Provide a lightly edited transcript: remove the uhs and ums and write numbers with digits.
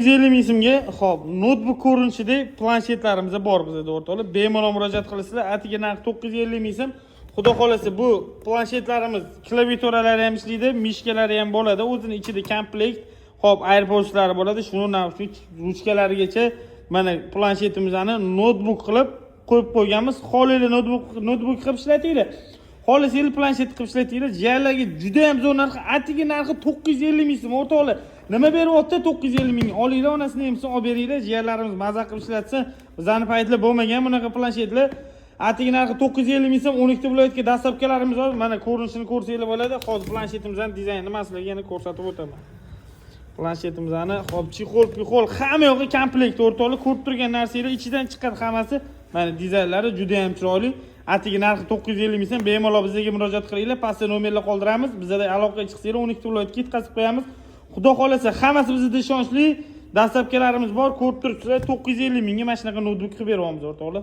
150 ming so'mga, xo'p, notebook ko'rinishida planshetlarimiz bor bizda o'rtoqlar. Bemalol murojaat qilasizlar. Atiga narx 950 ming so'm. Xudo xolasa bu planshetlarimiz klaviaturalari ham ishlaydi, mishkalari ham bo'ladi. O'zining ichida komplekt, xo'p, AirPods'lari bo'ladi. Shuni ruchkalarigacha mana planshetimizni notebook qilib qo'yib qo'yganmiz. Xolili notebook qilib ishlatinglar. Xolisili planshet qilib ishlatinglar. Jiyanlarga juda ham zo'r narx. Atiga narxi 950 ming so'm o'rtoqlar. Nima beryapti? 950 ming. Olinglar, onasini ham olib beringlar. Jiyanlarimiz maza qilib ishlatsin. Bizani paytlar bo'lmagan bunaqa planshetlar. Atiga narxi 950 ming so'm. 12 ta viloyatga dastlabkilarimiz bor. Mana ko'rinishini ko'rsanglar bo'ladi. Hozir planshetimizning dizaynini sizlarga yana ko'rsatib o'taman. Planshetimizni, hop, chexol, hamma yo'g'i komplekt o'rtoqlar. Ko'rib turgan narsalar ichidan chiqadi hammasi. Mana dizaynlari juda ham chiroyli. Atiga narxi 950 ming so'm. Bemalol bizga murojaat qilinglar. Pastda nomerlar qoldiramiz. Bizda aloqaga chiqsanglar 12 ta viloyatga yetkazib qo'yamiz. Xudo xolasa hammasi bizda ishonchli. Dastlabkilarimiz bor. Ko'rib turibsizlar, 950 mingga mana shunaqa notebook qilib beryapmiz o'rtoqlar.